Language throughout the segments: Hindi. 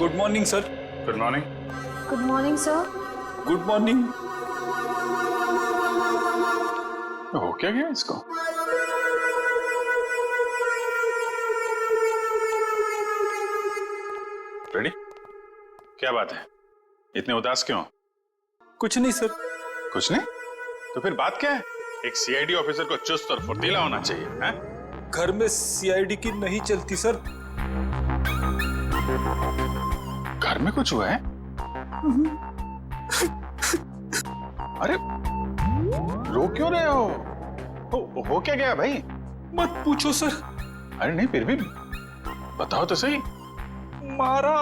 Good morning sir. Good morning. Good morning sir. Good morning. हो क्या गया इसको? रेडी? क्या बात है, इतने उदास क्यों? कुछ नहीं सर। कुछ नहीं? तो फिर बात क्या है? एक सीआईडी ऑफिसर को चुस्त और फुर्तीला होना चाहिए, हैं? घर में सीआईडी की नहीं चलती सर। घर में कुछ हुआ है? अरे रो क्यों रहे हो? हो क्या गया भाई? मत पूछो सर। अरे नहीं, फिर भी बताओ तो सही। मारा।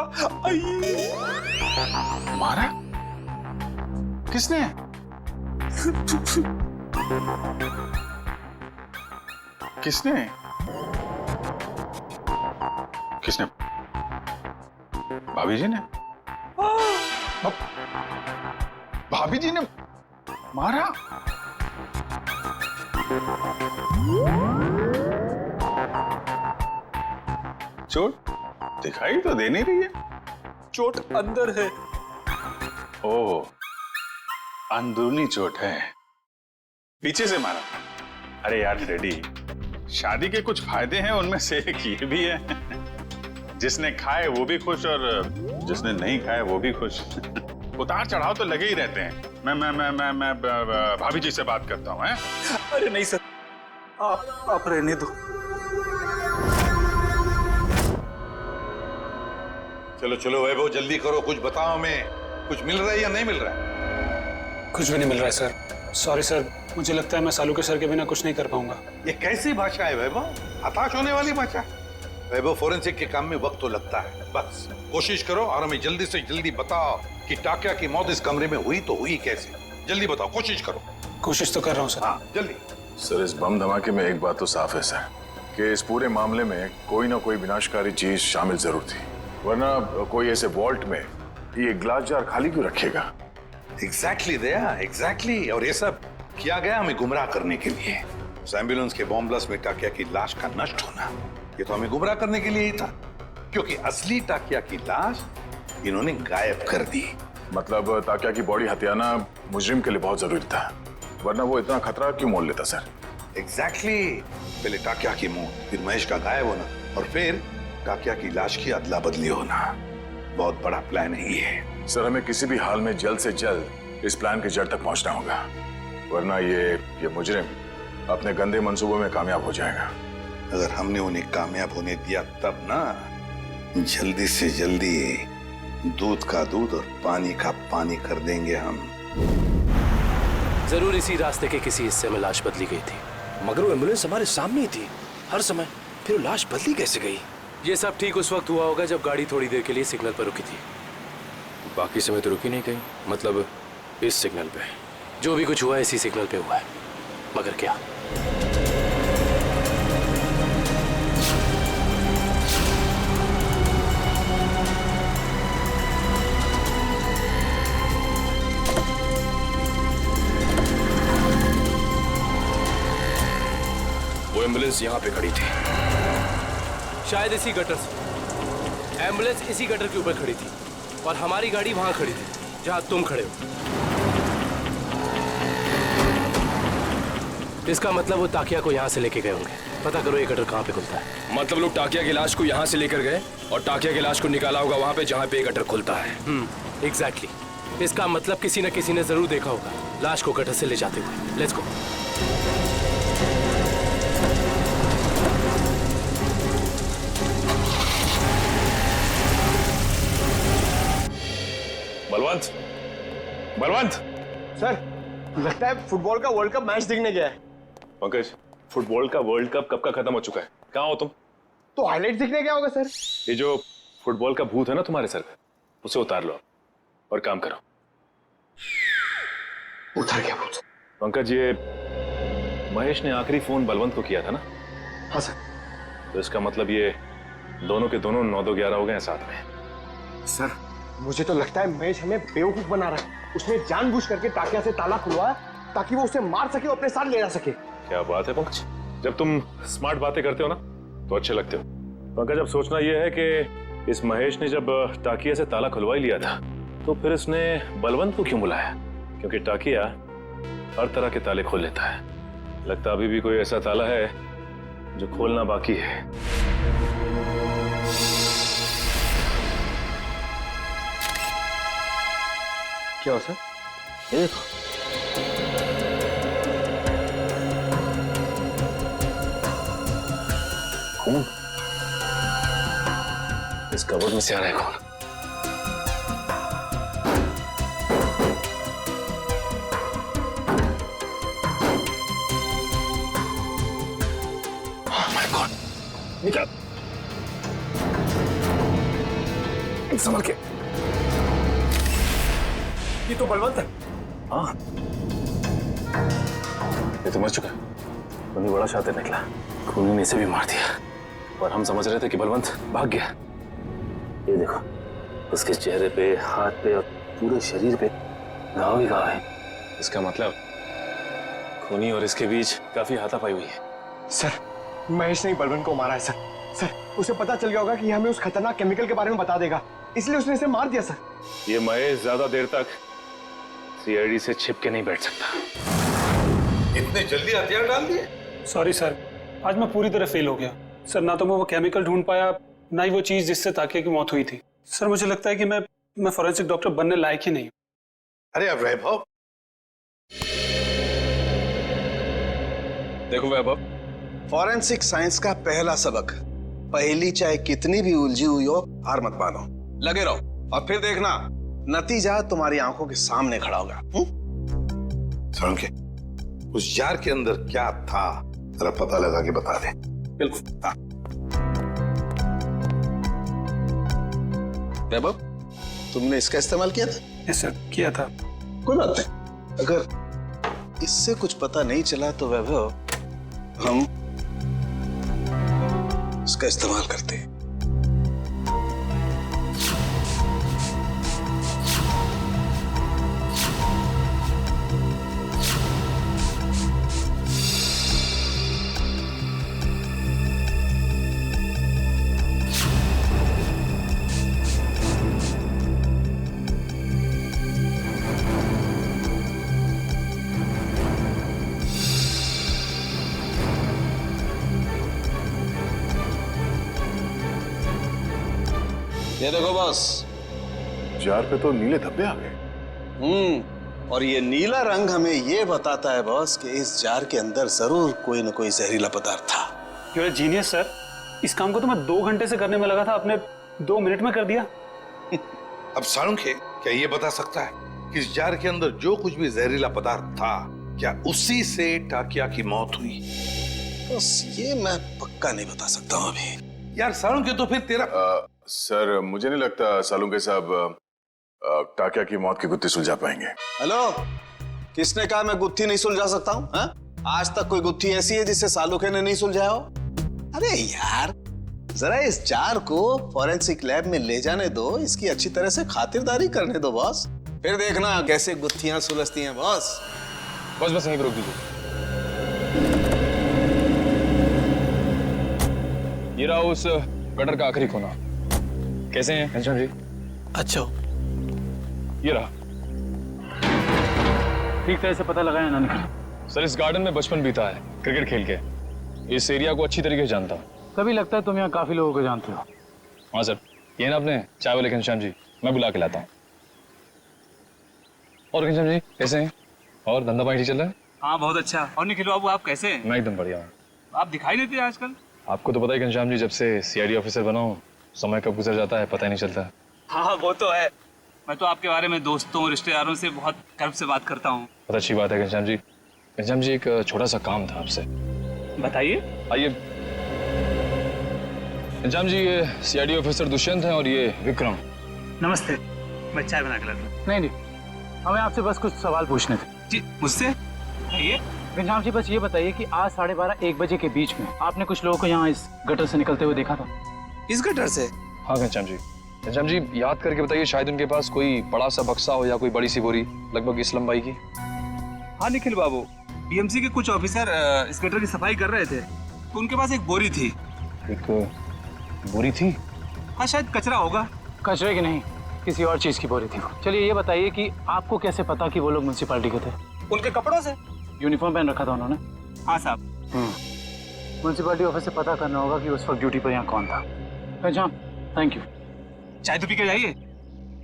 मारा? किसने? किसने? किसने? भाभी जी ने? भाभी जी ने मारा? चोट दिखाई तो दे नहीं रही है। चोट अंदर है। ओह, अंदरूनी चोट है, पीछे से मारा। अरे यार रेडी, शादी के कुछ फायदे हैं, उनमें से एक ये भी है जिसने खाए वो भी खुश और जिसने नहीं खाए वो भी खुश। उतार चढ़ाव तो लगे ही रहते हैं। मैं भाभी जी से बात करता हूँ। अरे नहीं सर, आप रहने दो। चलो चलो वैभव, जल्दी करो, कुछ बताओ हमें। कुछ मिल रहा है या नहीं मिल रहा है? कुछ भी नहीं मिल रहा है सर। सॉरी सर, मुझे लगता है मैं सालू के सर के बिना कुछ नहीं कर पाऊंगा। ये कैसी भाषा है वैभव? हताश होने वाली भाषा। वैभव, फोरेंसिक के काम में वक्त तो लगता है, बस कोशिश करो और हमें जल्दी से जल्दी बताओ कि टाकिया की मौत इस कमरे में हुई तो हुई कैसे। जल्दी बताओ, कोशिश करो। कोशिश तो कर रहा हूँ सर। हाँ जल्दी। सर, इस बम धमाके में एक बात तो साफ है सर कि इस पूरे मामले में कोई ना कोई विनाशकारी चीज शामिल जरूर थी, वरना कोई ऐसे वॉल्ट में ये ग्लास जार खाली क्यों रखेगा? एग्जैक्टली दया, एग्जैक्टली। और ये सब किया गया हमें गुमराह करने के लिए। उस एम्बुलेंस के बॉम्ब ब्लास्ट में टाकिया की लाश का नष्ट होना, ये तो हमें गुमराह करने के लिए ही था, क्योंकि असली टाकिया की लाश इन्होंने गायब कर दी। मतलब ताकिया की बॉडी हथियाना मुजरिम के लिए बहुत जरूरी था, वरना वो इतना खतरा क्यों मोल लेता सर? एग्जैक्टली। पहले टाकिया की मौत, फिर महेश का गायब होना, और फिर टाकिया की लाश की अदला बदली होना। बहुत बड़ा प्लान है ये। सर, हमें किसी भी हाल में जल्द से जल्द इस प्लान की जड़ तक पहुंचना होगा, वरना ये मुजरिम अपने गंदे मंसूबों में कामयाब हो जाएगा। अगर हमने उन्हें कामयाब होने दिया तब ना, जल्दी से जल्दी दूध का दूध और पानी का पानी कर देंगे हम। जरूर इसी रास्ते के किसी हिस्से में लाश बदली गई थी, मगर वो एम्बुलेंस हमारे सामने ही थी हर समय, फिर वो लाश बदली कैसे गई? ये सब ठीक उस वक्त हुआ होगा जब गाड़ी थोड़ी देर के लिए सिग्नल पर रुकी थी। बाकी समय तो रुकी नहीं गई, मतलब इस सिग्नल पे। जो भी कुछ हुआ इसी सिग्नल पे हुआ है, मगर क्या? वो एम्बुलेंस यहाँ पे खड़ी थी, शायद इसी गटर से। एम्बुलेंस इसी गटर के ऊपर खड़ी थी और हमारी गाड़ी वहां खड़ी थी जहां तुम खड़े हो। इसका मतलब वो ताकिया को यहाँ से लेके गए होंगे। पता करो ये गटर कहाँ पे खुलता है। मतलब लोग टाकिया की लाश को यहाँ से लेकर गए और टाकिया की लाश को निकाला होगा वहाँ पे जहाँ पे ये गटर खुलता है। एग्जैक्टली। इसका मतलब किसी न किसी ने जरूर देखा होगा लाश को गटर से ले जाते हुए। Let's go. Balwant, Balwant! Sir, लगता है फुटबॉल का वर्ल्ड कप मैच देखने गया है। पंकज, फुटबॉल का वर्ल्ड कप कब का खत्म हो चुका है? कहाँ हो तुम? तो हाईलाइट देखने गया होगा सर। ये जो फुटबॉल का भूत है ना तुम्हारे सर पे, उसे उतार लो और काम करो। उतर गया भूत। पंकज, ये महेश ने आखिरी फोन बलवंत को किया था ना? हाँ सर। तो इसका मतलब ये दोनों के दोनों 9-2-11 हो गए हैं साथ में। सर, मुझे तो लगता है महेश हमें बेवकूफ बना रहा है। उसने जानबूझ करके टाकिया से ताला खुलवाया ताकि वो उसे मार सके और अपने साथ ले जा सके। क्या बात है पंकज, जब तुम स्मार्ट बातें करते हो ना तो अच्छे लगते हो। पंकज, अब सोचना यह है कि इस महेश ने जब टाकिया से ताला खुलवा ही लिया था तो फिर इसने बलवंत को क्यों बुलाया? क्योंकि टाकिया हर तरह के ताले खोल लेता है। लगता अभी भी कोई ऐसा ताला है जो खोलना बाकी है। क्या हो सर? ये देखो, खून इस कबर्ड में से आ रहा है। खून निकाल, संभल के। ये तो बलवंत है। हाँ, ये तो मर चुका। उन्हें बड़ा शातिर निकला, खूनी ने इसे भी मार दिया। और हम समझ रहे थे कि बलवंत भाग गया। ये देखो, इसके चेहरे पे, हाथ पे और पूरे शरीर पे घाव ही घाव है। इसका मतलब खूनी और इसके बीच काफी हाथापाई हुई है। सर, महेश ने ही बलवंत को मारा है सर। सर, उसे पता चल गया होगा कि हमें उस खतरनाक केमिकल के बारे में बता देगा, इसलिए उसने इसे मार दिया सर। ये महेश ज्यादा देर तक सीआईडी से छिप के नहीं बैठ सकता। इतने जल्दी हथियार डाल दिए? सॉरी सर, आज मैं पूरी तरह फेल हो गया सर। ना तो मैं वो केमिकल ढूंढ पाया, ना ही वो चीज जिससे ताकिया की मौत हुई थी। सर, मुझे लगता है कि मैं फॉरेंसिक डॉक्टर बनने लायक ही नहीं हूँ। अरे अब वैभव, देखो वैभव, फॉरेंसिक साइंस का पहला सबक, पहेली चाहे कितनी भी उलझी हुई हो, हार मत मानो, लगे रहो और फिर देखना नतीजा तुम्हारी आंखों के सामने खड़ा होगा। सालुंखे, उस जार के अंदर क्या था जरा पता लगा के बता दे। बिल्कुल। हाँ। वैभव, तुमने इसका इस्तेमाल किया था? यस सर, किया था। कोई बात नहीं, अगर इससे कुछ पता नहीं चला तो वैभव हम इसका इस्तेमाल करते हैं। ये देखो बॉस, जार पे तो नीले धब्बे आ गए। और ये नीला रंग हमें ये बताता है बॉस कि इस जार के अंदर जरूर कोई न कोई जहरीला पदार्थ था। You are genius sir. इस काम को तो मैं 2 घंटे से करने में लगा था, आपने 2 मिनट में कर दिया। अब सालुंखे, क्या ये बता सकता है कि इस जार के अंदर जो कुछ भी जहरीला पदार्थ था, क्या उसी से टाकिया की मौत हुई? बस ये मैं पक्का नहीं बता सकता हूँ अभी। यार सालुंखे, तो फिर तेरा सर, मुझे नहीं लगता सालुंखे साहब टाकिया की मौत की गुत्थी सुलझा पाएंगे। हेलो, किसने कहा मैं गुत्थी नहीं सुलझा सकता हूँ? आज तक कोई गुत्थी ऐसी है जिससे सालुंखे ने नहीं सुलझाया हो? अरे यार, जरा इस जार को फॉरेंसिक लैब में ले जाने दो, इसकी अच्छी तरह से खातिरदारी करने दो बॉस, फिर देखना कैसे गुत्थियां सुलझती हैं बॉस। बस यहीं पर रोक दीजिए। ये रहा उस गटर का आखिरी कोना। कैसे हैं घनश्याम जी? अच्छा, ये रहा। ठीक तरह से पता लगाया ना निकला। सर, इस गार्डन में बचपन बीता है क्रिकेट खेल के। इस एरिया को अच्छी तरीके से जानता हूँ। तभी लगता है तुम यहाँ काफी लोगों को जानते हो। हाँ सर, ये ना अपने चाय वाले घनश्याम जी, मैं बुला के लाता हूँ। और घनश्याम जी कैसे हैं? और धंधा पानी ठीक चल रहा है? हाँ, बहुत अच्छा। और निखिल बाबू, आप कैसे हैं? मैं एकदम बढ़िया हूँ। आप दिखाई देते हैं आजकल। आपको तो पता ही घनश्याम जी, जब से सीआईडी ऑफिसर बना हूँ, समय कब गुजर जाता है पता ही नहीं चलता। हाँ, वो तो है। मैं तो आपके बारे में दोस्तों रिश्तेदारों से बहुत गर्व से बात करता हूँ। बहुत अच्छी बात है घनश्याम जी। घनश्याम जी, एक छोटा सा काम था आपसे। बताइए। आइए। घनश्याम जी, ये सीआईडी ऑफिसर दुष्यंत हैं और ये विक्रम। नमस्ते, मैं चाय बना के लाता हूँ। नहीं, हमें आपसे बस कुछ सवाल पूछने थे। जी, मुझसे? आइए। घनश्याम जी, बस ये बताइए कि आज 12:30-1 बजे के बीच में आपने कुछ लोगों को यहाँ इस गटर से निकलते हुए देखा था? इस गटर से? हाँ घनश्याम जी। घनश्याम जी, याद करके बताइए, शायद उनके पास कोई बड़ा सा बक्सा हो या कोई बड़ी सी बोरी लगभग इस लंबाई की। हाँ निखिल बाबू, बीएमसी के कुछ ऑफिसर इस गटर की सफाई कर रहे थे, तो उनके पास एक बोरी थी। एक बोरी थी? हाँ शायद कचरा होगा। कचरे की नहीं, किसी और चीज की बोरी थी वो। चलिए ये बताइए कि आपको कैसे पता कि वो लोग म्युनिसिपैलिटी के थे? उनके कपड़ों से। यूनिफॉर्म पहन रखा था उन्होंने। हाँ साहब। म्युनिसिपैलिटी ऑफिस से पता करना होगा कि उस वक्त ड्यूटी पर यहाँ कौन था। पहचान। Thank you. चाय तो पी के जाइए।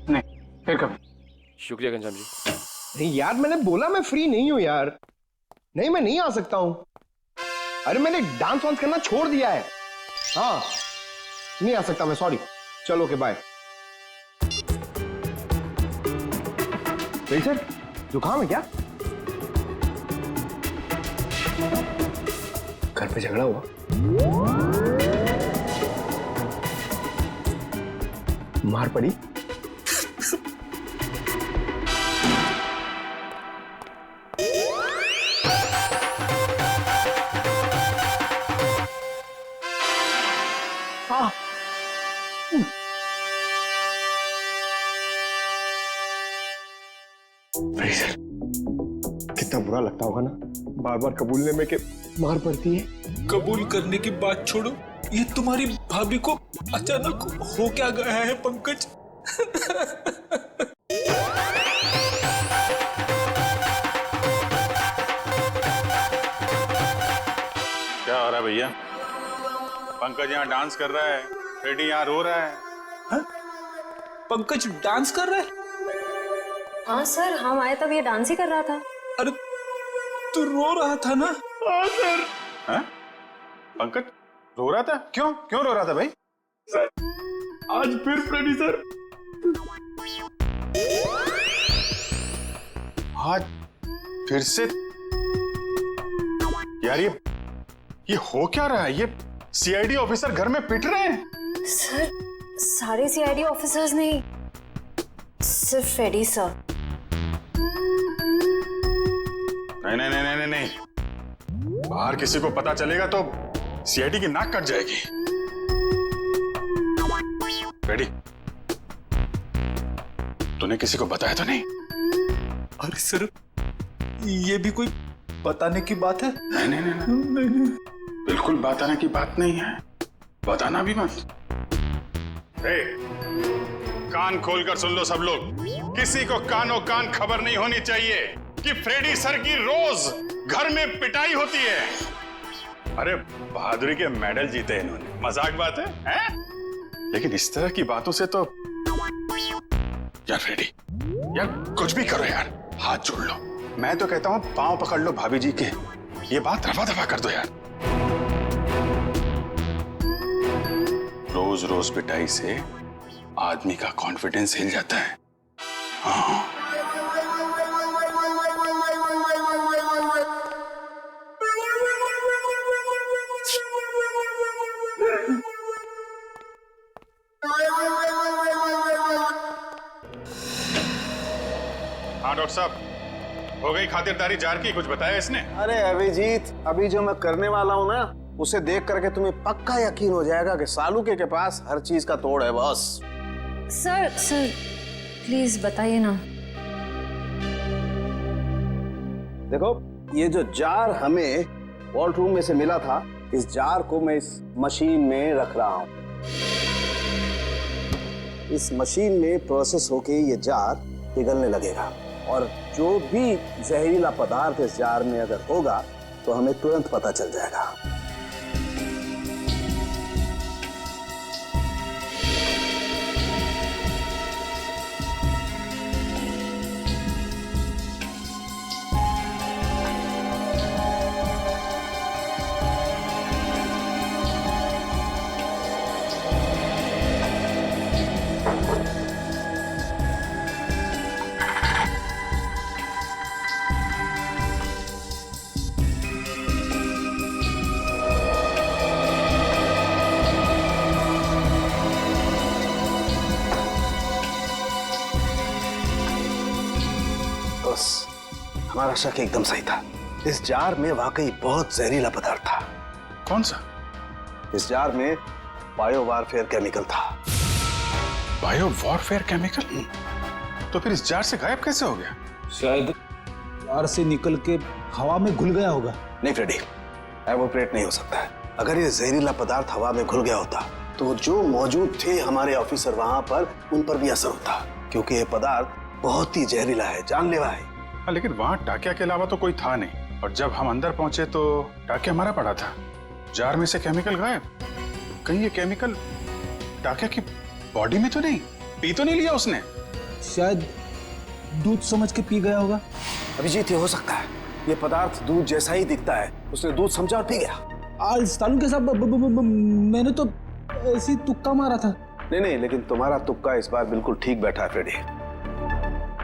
नहीं, फिर कभी। शुक्रिया घनश्याम जी। नहीं यार, मैंने बोला मैं फ्री नहीं हूँ यार। नहीं, मैं नहीं आ सकता हूँ। अरे मैंने डांस वांस करना छोड़ दिया है। हाँ, नहीं आ सकता मैं, सॉरी। चलो ओके बाय। सर, जुकाम है क्या? घर पे झगड़ा हुआ? मार पड़ी? सर, कितना बुरा लगता होगा ना बार बार कबूलने में कि मार पड़ती है। कबूल करने की बात छोड़ो, ये तुम्हारी भाभी को अचानक हो क्या गया है पंकज? क्या हो रहा है भैया? पंकज यहाँ डांस कर रहा है, फ्रेडी यहाँ रो रहा है। हा? पंकज डांस कर रहा है? हाँ सर, हम आए तब ये डांस ही कर रहा था। अरे तू रो रहा था ना? हाँ सर। हाँ? पंकज रो रहा था? क्यों क्यों रो रहा था भाई? सर, आज फिर फ्रेडी सर। आज फिर से? यार ये हो क्या रहा है? ये सीआईडी ऑफिसर घर में पिट रहे हैं। सर, सारे सीआईडी ऑफिसर्स नहीं, सिर्फ फ्रेडी सर। नहीं नहीं नहीं नहीं नहीं, बाहर किसी को पता चलेगा तो सीआईडी की नाक कट जाएगी। फ्रेडी, तूने किसी को बताया तो नहीं? अरे सर, ये भी कोई बताने की बात है? नहीं नहीं नहीं नहीं, नहीं। बिल्कुल बताने की बात नहीं है, बताना भी मत। कान खोलकर सुन लो सब लोग, किसी को कानों कान खबर नहीं होनी चाहिए कि फ्रेडी सर की रोज घर में पिटाई होती है। अरे बहादुरी के मेडल जीते इन्होंने, मजाक बात है, हैं? लेकिन इस तरह की बातों से तो यार फ्रेडी, यार कुछ भी करो यार, हाथ जोड़ लो। मैं तो कहता हूं पांव पकड़ लो भाभी जी के, ये बात रफा दफा कर दो यार। रोज रोज पिटाई से आदमी का कॉन्फिडेंस हिल जाता है। हाँ। हाँ डॉक्टर साहब, हो गई खातिरदारी जार की? कुछ बताया इसने? अरे अभिजीत, अभी जो मैं करने वाला हूँ ना, उसे देख करके तुम्हें पक्का यकीन हो जाएगा कि सालुके के पास हर चीज का तोड़ है बॉस। सर प्लीज बताइए ना। देखो, ये जो जार हमें वॉल्ट रूम में से मिला था, इस जार को मैं इस मशीन में रख रहा हूं। इस मशीन में प्रोसेस होके ये जार पिघलने लगेगा और जो भी जहरीला पदार्थ इस जार में अगर होगा तो हमें तुरंत पता चल जाएगा। हमारा शक एकदम सही था। इस जार में वाकई बहुत जहरीला पदार्थ था। कौन सा? इस जार में बायो वारफेयर केमिकल था। Bio warfare chemical? तो फिर इस जार से गायब कैसे हो गया? शायद जार से निकल के हवा में घुल गया होगा। नहीं फ्रेडी, एवोपरेट नहीं हो सकता है। अगर ये जहरीला पदार्थ हवा में घुल गया होता तो जो मौजूद थे हमारे ऑफिसर वहां पर, उन पर भी असर होता, क्योंकि ये पदार्थ बहुत ही जहरीला है, जानलेवा है। हाँ, लेकिन वहां टाकिया के अलावा तो कोई था नहीं, और जब हम अंदर पहुंचे तो टाकिया हमारा पड़ा था, जार में से केमिकल गायब। कहीं ये केमिकल टाकिया की बॉडी में तो नहीं, पी तो नहीं लिया उसने? शायद दूध समझ के पी गया होगा। अभिजीत, ये हो सकता है, ये पदार्थ दूध जैसा ही दिखता है, उसने दूध समझा और पी गया। सालू के साथ मैंने तो ऐसी तुक्का मारा था। नहीं, लेकिन तुम्हारा तुक्का इस बार बिल्कुल ठीक बैठा है फ्रेडी।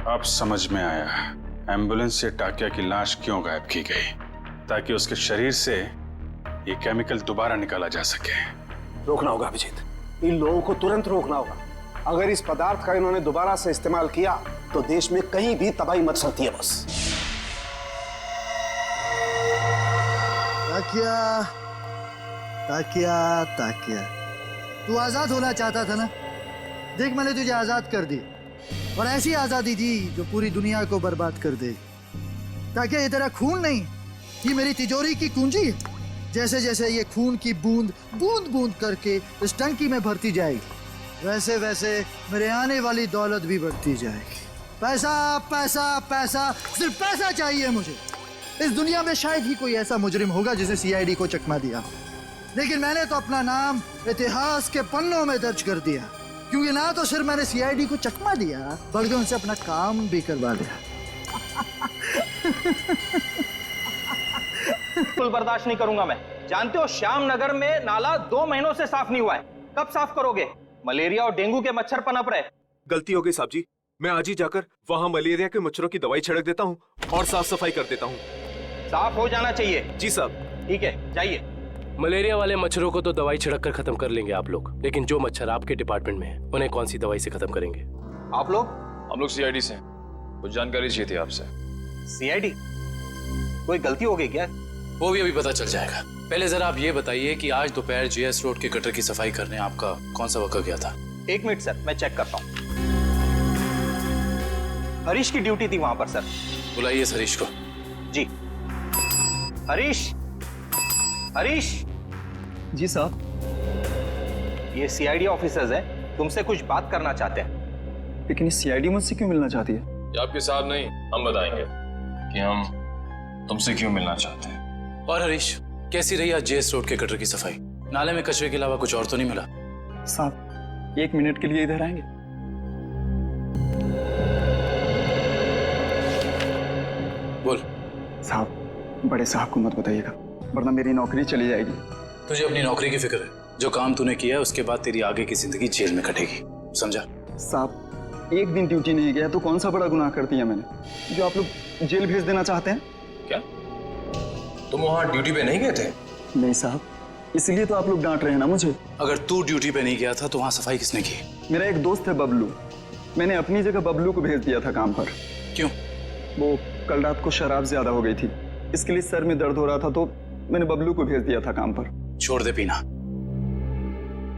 अब समझ में आया एम्बुलेंस से टाकिया की लाश क्यों गायब की गई, ताकि उसके शरीर से ये केमिकल दोबारा निकाला जा सके। रोकना होगा अभिजीत, इन लोगों को तुरंत रोकना होगा। अगर इस पदार्थ का इन्होंने दोबारा से इस्तेमाल किया तो देश में कहीं भी तबाही मच सकती है। बस ताकिया, ताकिया, ताकिया, तू आजाद होना चाहता था ना? देख, मैंने तुझे आजाद कर दी, और ऐसी आजादी दी जो पूरी दुनिया को बर्बाद कर दे। ताकि ये तेरा खून नहीं, ये मेरी तिजोरी की कुंजी है। जैसे जैसे ये खून की बूंद बूंद बूंद करके इस टंकी में भरती जाएगी, वैसे वैसे मेरे आने वाली दौलत भी बढ़ती जाएगी। पैसा पैसा पैसा, सिर्फ पैसा चाहिए मुझे। इस दुनिया में शायद ही कोई ऐसा मुजरिम होगा जिसे सीआईडी को चकमा दिया, लेकिन मैंने तो अपना नाम इतिहास के पन्नों में दर्ज कर दिया, क्योंकि ना तो सिर्फ मैंने सीआईडी को चकमा दिया, बल्कि उनसे अपना काम भी करवा लिया। बिल्कुल बर्दाश्त नहीं करूंगा मैं। जानते हो, श्याम नगर में नाला 2 महीनों से साफ नहीं हुआ है। कब साफ करोगे? मलेरिया और डेंगू के मच्छर पनप रहे। गलती हो गई साहब जी, मैं आज ही जाकर वहाँ मलेरिया के मच्छरों की दवाई छिड़क देता हूँ और साफ सफाई कर देता हूँ। साफ हो जाना चाहिए। जी साहब। ठीक है, जाइए। मलेरिया वाले मच्छरों को तो दवाई छिड़क कर खत्म कर लेंगे आप लोग, लेकिन जो मच्छर आपके डिपार्टमेंट में है उन्हें कौन सी दवाई से खत्म करेंगे? आप लोग? हम लोग सीआईडी से कुछ जानकारी चाहिए थी आपसे। सीआईडी? कोई गलती हो गई क्या? वो भी अभी पता चल जाएगा। पहले जरा आप ये बताइए कि आज दोपहर जीएस रोड के गटर की सफाई करने आपका कौन सा वक्त गया था? 1 मिनट सर, मैं चेक करता हूँ। हरीश की ड्यूटी थी वहां पर सर। बुलाइए इस हरीश को। जी। हरीश, हरीश। जी साहब। ये सीआईडी ऑफिसर्स हैं, तुमसे कुछ बात करना चाहते हैं। लेकिन सीआईडी मुझसे क्यों मिलना चाहती है? ये आपके साहब नहीं, हम बताएंगे कि हम तुमसे क्यों मिलना चाहते हैं। और हरीश, कैसी रही आज जेएस रोड के गटर की सफाई? नाले में कचरे के अलावा कुछ और तो नहीं मिला? साहब, 1 मिनट के लिए इधर आएंगे? बोल। साहब, बड़े साहब को मत बताइएगा, वरना मेरी नौकरी चली जाएगी। तुझे अपनी नौकरी की फिक्र है? जो काम तूने किया है उसके बाद तेरी आगे की जिंदगी जेल में कटेगी, समझा? साहब, 1 दिन ड्यूटी नहीं गया तो कौन सा बड़ा गुनाह कर दिया मैंने जो आप लोग जेल भेज देना चाहते हैं? क्या तुम वहां ड्यूटी पे नहीं गए थे? नहीं साहब, इसलिए तो आप लोग डांट रहे हैं ना मुझे। अगर तू ड्यूटी पे नहीं गया था तो वहां सफाई किसने की? मेरा एक दोस्त है बबलू, मैंने अपनी जगह बबलू को भेज दिया था काम पर। क्यों? वो कल रात को शराब ज्यादा हो गई थी, इसके लिए सर में दर्द हो रहा था, तो मैंने बबलू को भेज दिया था काम पर। छोड़ दे पीना,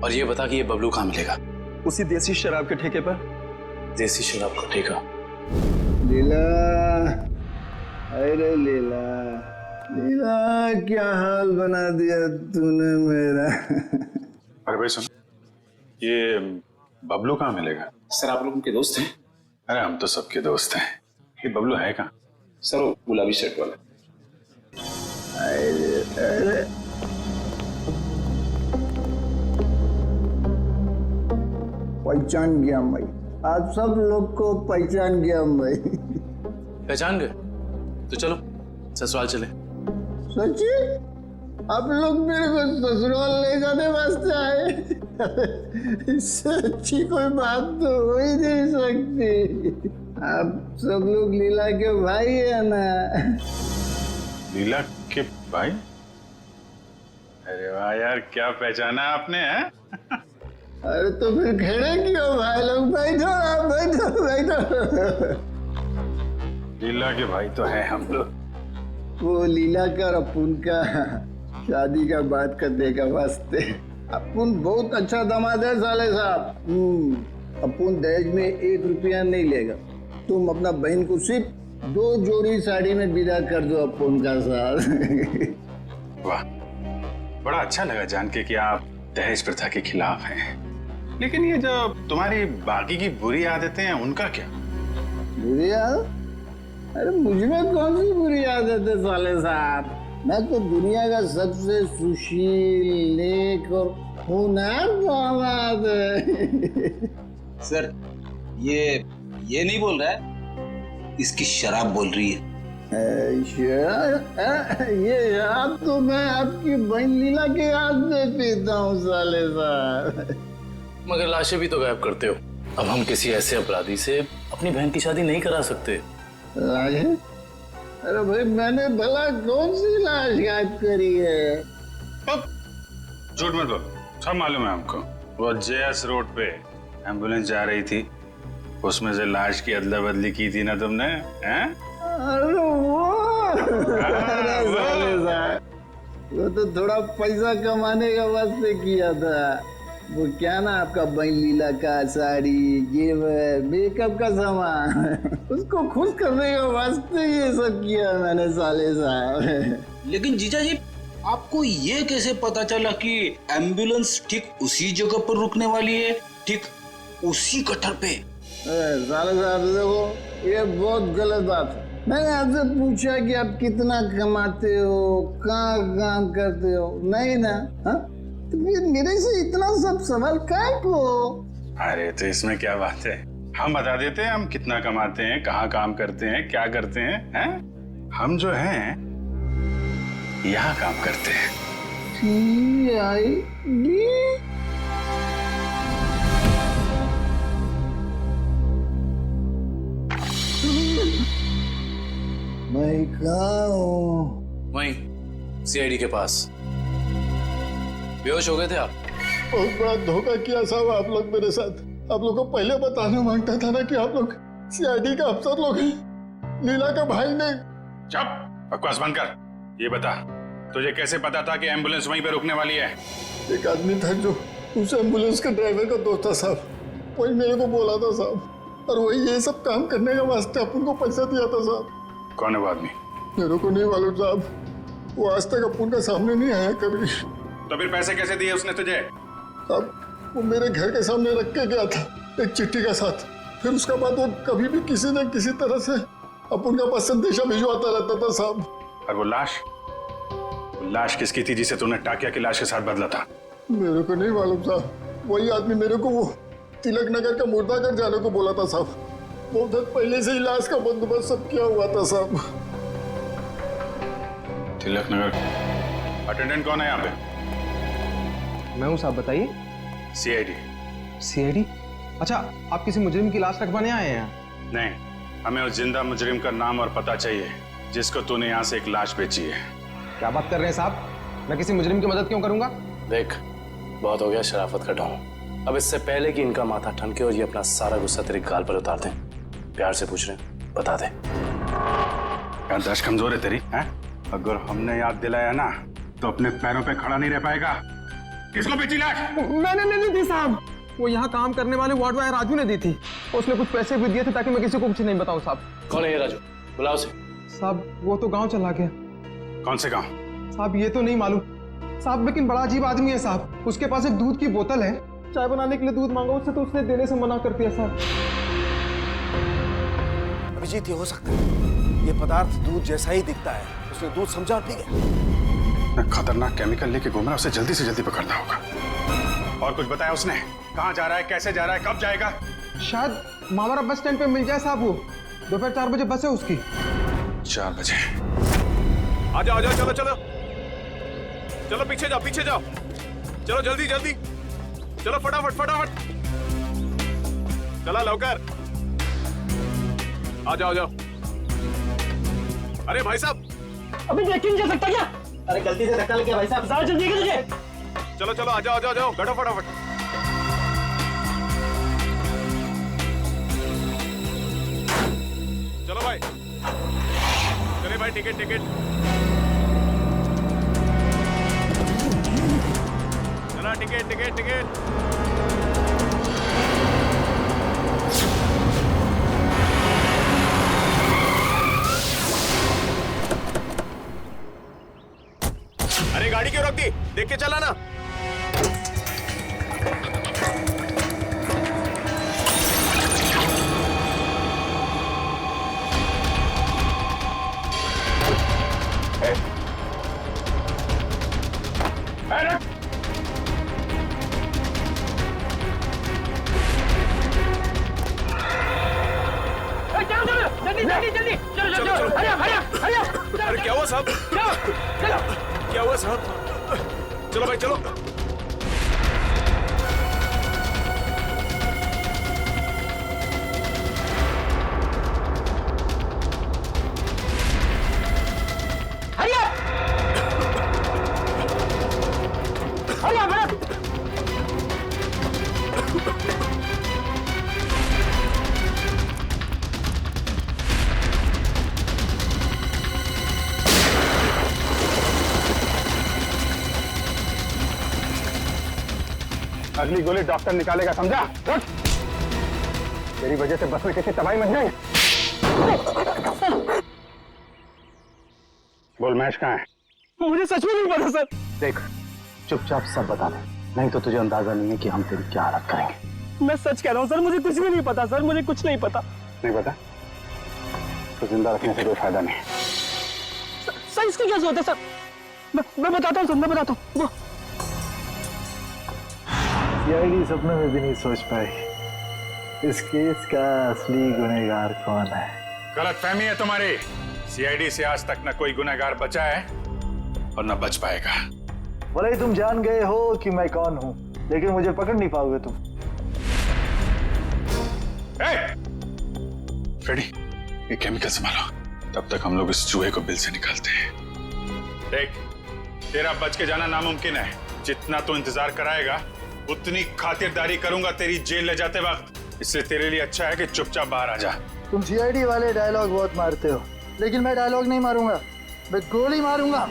और ये बता कि ये बबलू कहाँ मिलेगा? उसी देसी शराब के ठेके पर। देसी शराब का ठेका? लीला, अरे लीला, लीला, क्या हाल बना दिया तूने मेरा। अरे भाई सुन, ये बबलू कहाँ मिलेगा? सर, आप लोग उनके दोस्त हैं? अरे हम तो सबके दोस्त हैं। ये बबलू है कहाँ? सर, वो गुलाबी शर्ट वाला। अरे पहचान गया भाई, आप सब लोग को पहचान गया भाई। पहचान गए? तो चलो ससुराल चले। सच्ची? आप लोग मेरे को ससुराल ले जाने वास्ते आए? इससे अच्छी कोई बात तो हो ही नहीं सकती। आप सब लोग लीला के भाई है ना? लीला के भाई? अरे वाह यार, क्या पहचाना आपने है? अरे तो फिर खड़े क्यों भाई लोग? बैठो आप, बैठो बैठो। लीला के भाई तो है हम लोग। वो लीला का और अपुन का शादी का बात करने का वास्ते। अपुन बहुत अच्छा दामाद है साले साहब। अपुन दहेज में 1 रुपया नहीं लेगा। तुम अपना बहन को सिर्फ 2 जोड़ी साड़ी में विदा कर दो अपुन का साथ। वाह, बड़ा अच्छा लगा जान के कि आप दहेज प्रथा के खिलाफ हैं। लेकिन ये जो तुम्हारी बाकी की बुरी आदतें हैं उनका क्या? बुरी आदत? अरे मुझमें कौन सी बुरी आदत है साले साहब? मैं तो दुनिया का सबसे सुशील, नेक और होनहार औलाद है। सर ये नहीं बोल रहा है, इसकी शराब बोल रही है। ये शराब तो मैं आपकी बहन लीला के हाथ में पीता हूँ साले साहब। मगर लाशें भी तो गायब करते हो। अब हम किसी ऐसे अपराधी से अपनी बहन की शादी नहीं करा सकते। लाशें? अरे भाई मैंने भला कौन सी लाश गायब करी है? झूठ मत बोलो, सब मालूम है हमको। वो जेएस रोड पे एम्बुलेंस जा रही थी, उसमें से लाश की अदला बदली की थी ना तुमने, हैं? अरे साले साहब, वो तो थोड़ा पैसा कमाने का वास्ते किया था। वो क्या ना आपका बहन लीला का साड़ी, जेवर, मेकअप का सामान, उसको खुश करने के वास्ते ये सब किया मैंने साले साहब। लेकिन जीजा जी, आपको ये कैसे पता चला कि एम्बुलेंस ठीक उसी जगह पर रुकने वाली है, ठीक उसी गटर पे? साले साहब देखो, ये बहुत गलत बात है। मैंने आपसे पूछा कि आप कितना कमाते हो, कहाँ काम करते हो, नहीं ना? हाँ? तो फिर मेरे से इतना सब सवाल काहे को? अरे तो इसमें क्या बात है, हम बता देते हैं हम कितना कमाते हैं, कहाँ काम करते हैं, क्या करते हैं, हैं? हम जो हैं यहाँ काम करते हैं। मैं कहाँ हूँ? वहीं सीआईडी के पास। बेहोश हो गए थे आप? बहुत बड़ा धोखा किया साहब आप लोग मेरे साथ। आप लोग को पहले बताना मांगता था ना कि आप लोग सीआईडी का अफसर लोग हैं। लीला का भाई ने। चुप, बकवास बंद कर। ये बता, तुझे कैसे पता था कि एम्बुलेंस वहीं पे रुकने वाली है? एक आदमी था जो उस एम्बुलेंस के ड्राइवर का दोस्त था साहब, वही मेरे को बोला था साहब, और वही ये सब काम करने के वास्ते अपन को पैसा दिया था साहब। कौन है वो आदमी? मेरे को नहीं मालूम साहब, वो आज तक अपन का सामने नहीं आया कभी। तो फिर पैसे कैसे दिए उसने तुझे? अब वो मेरे घर के सामने रख के गया था एक चिट्ठी के साथ। फिर उसके बाद वो कभी भी किसी न किसी तरह से अपन का पास संदेशा भिजवाता रहता था साहब। और वो लाश किसकी थी जिसे तूने टाकिया की लाश के साथ बदला था? मेरे को नहीं मालूम साहब, वही आदमी मेरे को वो तिलक नगर का मुर्दाघर जाने को बोला था साहब। बहुत दिन पहले से ही लाश का बंदोबस्त सब किया हुआ था साहब। तिलक नगर अटेंडेंट कौन है यहाँ पे? मैं हूँ साहब, बताइए। सीआईडी? अच्छा, आप किसी मुजरिम की लाश रखवाने आए हैं? नहीं, हमें उस जिंदा मुजरिम का नाम और पता चाहिए जिसको तूने यहाँ से एक लाश बेची है। क्या बात कर रहे हैं साहब, मैं किसी मुजरिम की मदद क्यों करूंगा? देख, बहुत हो गया शराफत का ढोंग। अब इससे पहले कि इनका माथा ठनके और ये अपना सारा गुस्सा तेरे गाल पर उतार दें, प्यार से पूछ रहे हैं, बता दे। याददाश्त कमजोर है तेरी, हैं? अगर हमने याद दिलाया ना तो अपने पैरों पे खड़ा नहीं रह पाएगा। किसको बेची लाश? मैंने नहीं दी साहब, वो यहाँ काम करने वाले वार्ड बॉय राजू ने दी थी। उसने कुछ पैसे भी दिए थे ताकि मैं किसी को कुछ नहीं बताऊं साहब। कौन है ये राजू? बुलाओ उसे। साहब वो तो गांव चला गया। कौन से गांव? साहब ये तो नहीं मालूम साहब, लेकिन बड़ा अजीब आदमी है साहब। उसके पास एक दूध की बोतल है, चाय बनाने के लिए दूध मांगा उससे तो उसने देने से मना कर दिया साहब। अभिजीत, ये हो सकता है ये पदार्थ दूध जैसा ही दिखता है, उसने दूध समझा और पी गया। खतरनाक केमिकल लेके घूम रहा है, उसे जल्दी से जल्दी पकड़ना होगा। और कुछ बताया उसने? कहाँ जा रहा है, कैसे जा रहा है, कब जाएगा? शायद मावरा बस स्टैंड पे मिल जाए साहब। वो दोपहर 4 बजे बस है उसकी। 4 बजे? आ जाओ, चलो चलो चलो, पीछे जाओ, पीछे जाओ, चलो जल्दी जल्दी, चलो फटाफट फटाफट, चला लवकर, आ जाओ जाओ। अरे भाई साहब, अभी देख के नहीं जा सकता क्या? अरे गलती से धक्का लग गया भाई साहब। ज्यादा जल्दी है तुझे? चलो चलो, आ जाओ, जाओ बैठो फटाफट। चलो भाई, चले भाई, टिकट टिकट, चला टिकट टिकट टिकट। अरे गाड़ी क्यों रोक दी? देख के चला ना। जल्दी जल्दी चलो चलो चलो हरिया हरिया हरिया। अरे क्या हुआ साहब? चलो चलो। क्या हुआ साहब? चलो भाई चलो। हरिया हरिया हरिया। अगली गोली डॉक्टर निकालेगा, समझा? उठ! तेरी वजह से बस में कैसे तबाही मच गई। बोल महेश कहाँ है? मुझे सच में नहीं पता सर। देख चुपचाप सब बता दे, नहीं तो तुझे अंदाजा नहीं है कि हम तेरी क्या हालत करेंगे। मैं सच कह रहा हूँ सर, मुझे कुछ भी नहीं पता सर, मुझे कुछ नहीं पता। नहीं पता तो जिंदा रखने से कोई फायदा नहीं। सर इसकी क्या जरूरत है सर? मैं बताता हूँ सर, मैं बताता हूँ। सीआईडी सपने में भी नहीं सोच पाई इस केस का असली गुनहगार कौन है। गलतफहमी है तुम्हारी। सीआईडी से आज तक न कोई गुनहगार बचा है और न बच पाएगा। भले ही तुम जान गए हो कि मैं कौन हूं, लेकिन मुझे पकड़ नहीं पाओगे तुम। फ्रेडी, ये केमिकल संभालो, तब तक हम लोग इस चूहे को बिल से निकालते हैं। देख, तेरा बच के जाना नामुमकिन है। जितना तू इंतजार कराएगा उतनी खातिरदारी करूंगा तेरी जेल ले जाते वक्त। इसलिए तेरे लिए अच्छा है कि चुपचाप बाहर आ जा। तुम सीआईडी वाले डायलॉग बहुत मारते हो, लेकिन मैं डायलॉग नहीं मारूंगा, मैं गोली मारूंगा।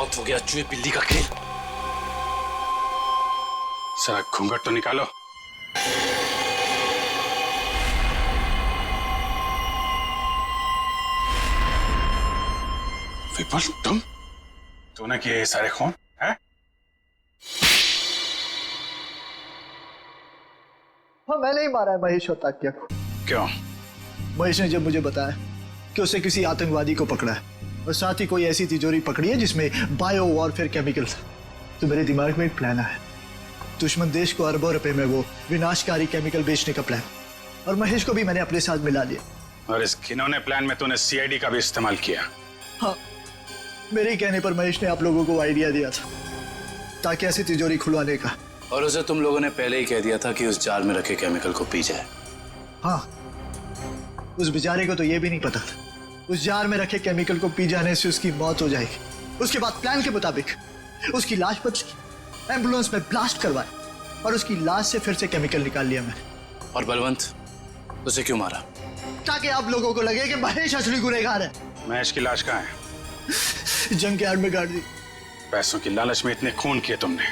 हो गया चूहे बिल्ली का खेल। सारा घूंघट तो निकालो। विपुल, तूने किए सारे खून है? हाँ, मैंने ही मारा है महेश और ताकिया को। क्यों? महेश ने जब मुझे बताया कि उसे किसी आतंकवादी को पकड़ा है और साथ ही कोई ऐसी तिजोरी पकड़ी है जिसमें बायो वॉरफेयर केमिकल था, तो मेरे दिमाग में एक प्लान आया। दुश्मन देश को अरबों रुपए में वो विनाशकारी केमिकल बेचने का प्लान, और महेश को भी मैंने अपने साथ मिला लिया। और इस घिनौने प्लान में तूने सीआईडी का भी इस्तेमाल किया? हाँ, मेरे ही कहने पर महेश ने आप लोगों को आइडिया दिया था ताकि ऐसी तिजोरी खुलवाने का। और उसे तुम लोगों ने पहले ही कह दिया था कि उस जार में रखे केमिकल को पी जाए। हाँ, उस बेचारे को तो ये भी नहीं पता था उस जार में रखे केमिकल को पी जाने से उसकी मौत हो जाएगी। उसके बाद प्लान के मुताबिक उसकी लाश पर एम्बुलेंस में ब्लास्ट करवाया और उसकी लाश से फिर से केमिकल निकाल लिया मैंने। और बलवंत, उसे क्यों मारा? ताकि आप लोगों को लगे कि महेश असली गुनहगार है। महेश की लाश कहाँ है? जंग यार्ड में गाड़ दी। पैसों की लालच में इतने खून किए तुमने।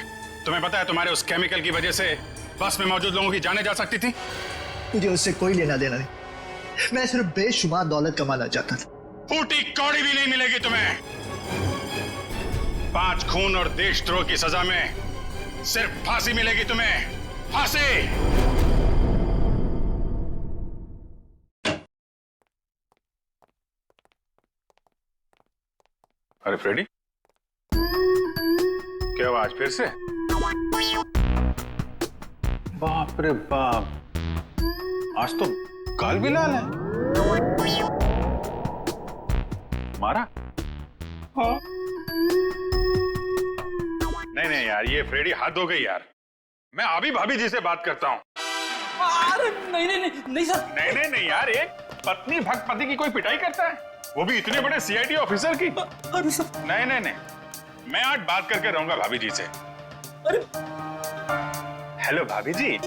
तुम्हें पता है तुम्हारे उस केमिकल की वजह से बस में मौजूद लोगों की जानें जा सकती थी। मुझे उससे कोई लेना देना नहीं, मैं सिर्फ बेशुमार दौलत कमाना चाहता था। फूटी कौड़ी भी नहीं मिलेगी तुम्हें। 5 खून और देशद्रोह की सजा में सिर्फ फांसी मिलेगी तुम्हें, फांसी। अरे फ्रेडी, क्या हुआ आज फिर से? बाप रे बाप, आज तो गाल भी लाल है। मारा? हाँ। नहीं यार, ये फ्रेडी हद हो गई यार। मैं अभी भाभी जी से बात करता हूँ। अरे नहीं सर। नहीं यार, एक पत्नी भक्त पति की कोई पिटाई करता है, वो भी इतने बड़े सीआईडी ऑफिसर की? अरे सर। नहीं, मैं आज बात करके रहूंगा भाभी जी से। अरे हेलो भाभी जी।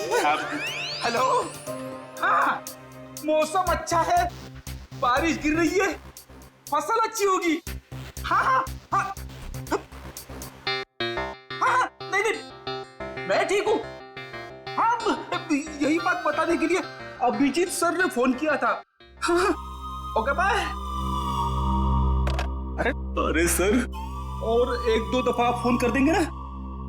हेलो। हाँ, मौसम अच्छा है, बारिश गिर रही है, फसल अच्छी होगी। हाँ, नहीं, मैं ठीक हूँ। हाँ, यही बात बताने के लिए अभिजीत सर ने फोन किया था। हाँ, ओके बाय। अरे सर, और एक दो दफा आप फोन कर देंगे ना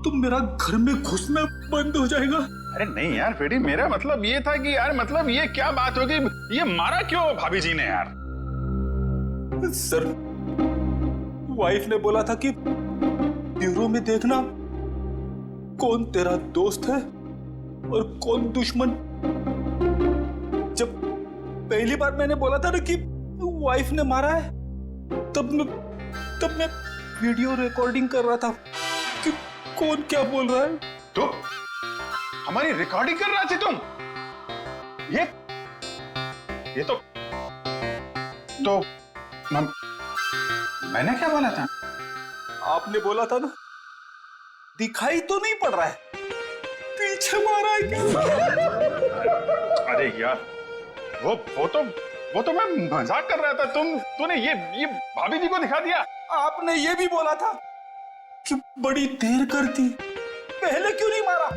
तो मेरा घर में घुसना बंद हो जाएगा। अरे नहीं यार फ्रेडी, मेरा मतलब ये था कि यार मतलब ये क्या बात होगी, ये मारा क्यों भाभी जी ने यार? सर, वाइफ ने बोला था कि ब्यूरो में देखना कौन तेरा दोस्त है और कौन दुश्मन। जब पहली बार मैंने बोला था ना कि वाइफ ने मारा है, तब मैं वीडियो रिकॉर्डिंग कर रहा था कि कौन क्या बोल रहा है। तो हमारी रिकॉर्डिंग कर रहा थे तुम? ये तो मैंने क्या बोला था? आपने बोला था ना, दिखाई तो नहीं पड़ रहा है, पीछे मारा है क्या? अरे यार वो तो मैं मजाक कर रहा था। तूने ये भाभी जी को दिखा दिया। आपने ये भी बोला था कि बड़ी देर कर दी, पहले क्यों नहीं मारा?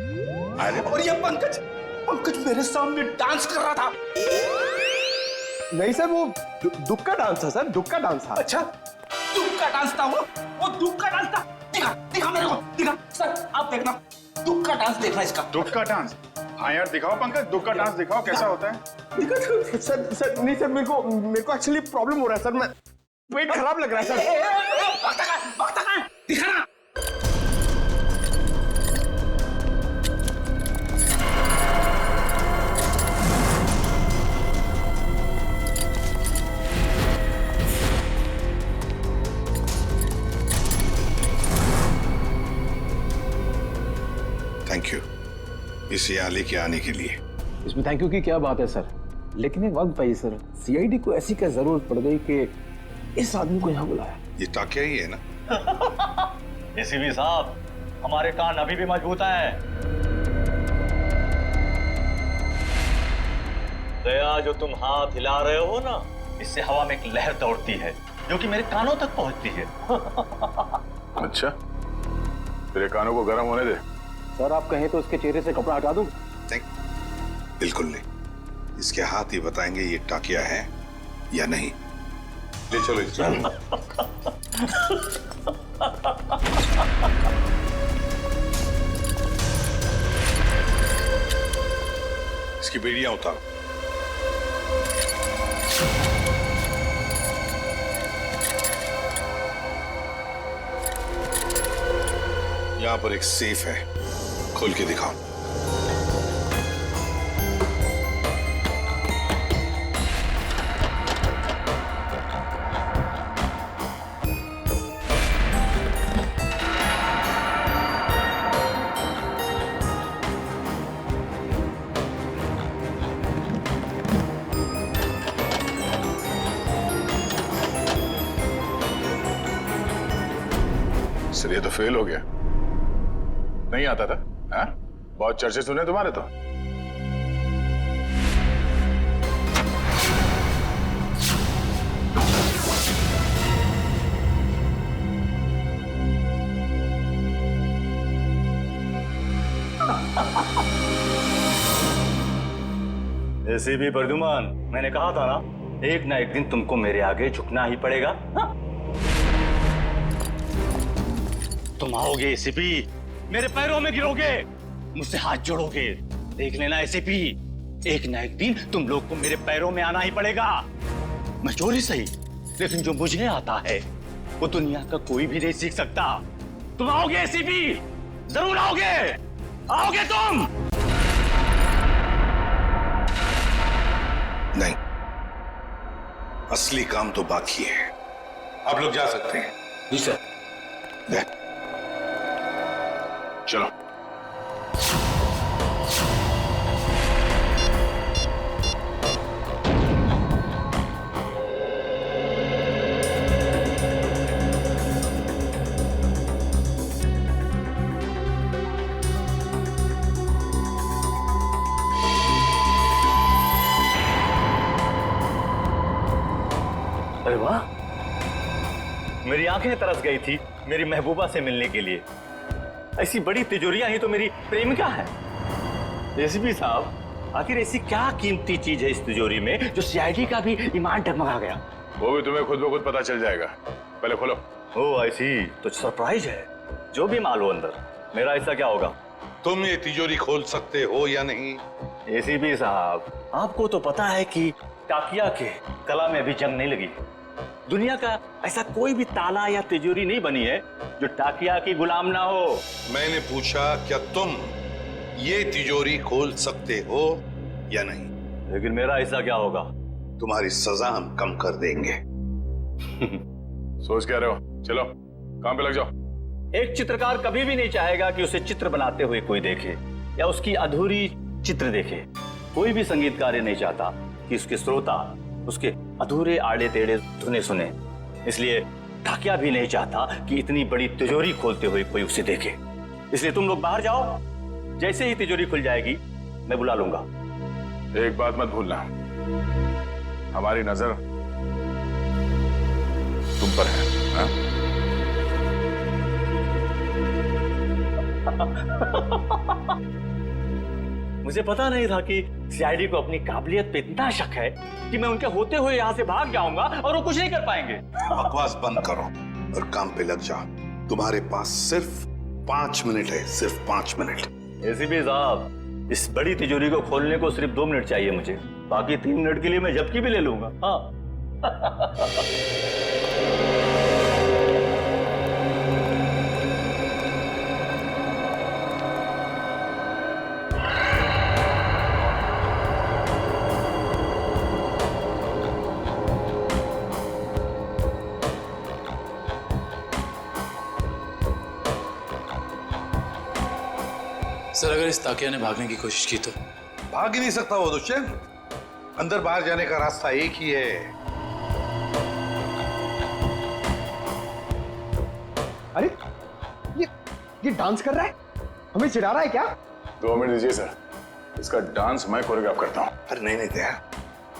अरे और ये पंकज मेरे सामने डांस कर रहा था। नहीं सर, वो दुख का डांस था सर, दुख का डांस था। अच्छा, दुख का डांस था वो दुख का डांस था। दिखा मेरे को, दिखा सर, आप देखना, दुख का डांस देखना इसका। दुख का डांस? हाँ यार दिखाओ पंकज, दुख का डांस दिखाओ, कैसा होता है? सर नहीं सर, मेरे को एक्चुअली प्रॉब्लम हो रहा है सर, मैं पेट खराब लग रहा है सर। दिखा ना। थैंक यू इस यहाँ लेके आने के लिए। इसमें थैंक यू की क्या बात है सर, लेकिन एक वक्त पाई सर, सीआईडी को ऐसी क्या जरूरत पड़ गई कि इस आदमी को यहाँ बुलाया? ये टाकिया ही है ना? एसीपी साहब, हमारे कान अभी भी मजबूत हैं। दया, जो तुम हाथ हिला रहे हो ना, इससे हवा में एक लहर दौड़ती है जो कि मेरे कानों तक पहुंचती है। अच्छा, तेरे कानों को गर्म होने दे। सर आप कहें तो उसके चेहरे से कपड़ा हटा दूं? बिल्कुल नहीं, इसके हाथ ही बताएंगे ये टाकिया है या नहीं। ले चलो इसकी बेड़ियां उतारो। यहां पर एक सेफ है, खोल के दिखाओ। सर ये तो फेल हो गया, नहीं आता था। हाँ? बहुत चर्चे सुने तुम्हारे तो। एसीपी प्रद्युमन, मैंने कहा था ना, एक ना एक दिन तुमको मेरे आगे झुकना ही पड़ेगा। हाँ? तुम आओगे एसीपी, मेरे पैरों में गिरोगे, मुझसे हाथ जोड़ोगे। देख लेना एसीपी, एक ना एक दिन तुम लोग को मेरे पैरों में आना ही पड़ेगा। मैं चोरी सही, लेकिन जो मुझे आता है वो दुनिया का कोई भी नहीं सीख सकता। तुम आओगे एसीपी, जरूर आओगे, आओगे तुम। नहीं, असली काम तो बाकी है। आप लोग जा सकते हैं। जी सर। चलो। अरे वाह, मेरी आंखें तरस गई थी मेरी महबूबा से मिलने के लिए। ऐसी बड़ी तिजोरियां ही तो मेरी प्रेमिका है। एसीपी साहब, आखिर ऐसी क्या कीमती चीज है इस तिजोरी में जो सीआईडी का भी ईमान डगमगा गया? वो भी तुम्हें खुद ब खुद पता चल जाएगा। पहले खोलो। ओ आई सी, तो सरप्राइज है। जो भी माल हो अंदर, मेरा हिस्सा क्या होगा? तुम ये तिजोरी खोल सकते हो या नहीं? एसीपी साहब, आपको तो पता है कि टाकिया के कला में अभी जंग नहीं लगी। दुनिया का ऐसा कोई भी ताला या तिजोरी नहीं बनी है जो टाकिया की गुलाम ना हो। मैंने पूछा क्या तुम ये तिजोरी खोल सकते हो या नहीं? लेकिन मेरा हिस्सा क्या होगा? तुम्हारी सजा हम कम कर देंगे। सोच क्या रहे हो? चलो काम पे लग जाओ। एक चित्रकार कभी भी नहीं चाहेगा कि उसे चित्र बनाते हुए कोई देखे या उसकी अधूरी चित्र देखे। कोई भी संगीतकार नहीं चाहता कि उसके श्रोता उसके अधूरे आड़े टेढ़े धुने सुने। इसलिए टाकिया भी नहीं चाहता कि इतनी बड़ी तिजोरी खोलते हुए कोई उसे देखे। इसलिए तुम लोग बाहर जाओ, जैसे ही तिजोरी खुल जाएगी मैं बुला लूंगा। एक बात मत भूलना, हमारी नजर तुम पर है। हा? मुझे पता नहीं था कि सीआईडी को अपनी काबिलियत पे इतना शक है कि मैं उनके होते हुए यहाँ से भाग जाऊंगा और वो कुछ नहीं कर पाएंगे। बकवास बंद करो और काम पे लग जाओ। तुम्हारे पास सिर्फ 5 मिनट है, सिर्फ 5 मिनट। एसीपी साहब, इस बड़ी तिजोरी को खोलने को सिर्फ 2 मिनट चाहिए मुझे, बाकी 3 मिनट के लिए मैं झपकी भी ले लूंगा। हाँ। सर, अगर इस ताकिया ने भागने की कोशिश की तो? भाग ही नहीं सकता वो दुष्यंत। अंदर बाहर जाने का रास्ता एक ही है। अरे ये डांस कर रहा है, हमें चिढ़ा रहा है क्या? 2 मिनट दीजिए सर, इसका डांस मैं कोरियोग्राफ करता हूँ। अरे नहीं दया,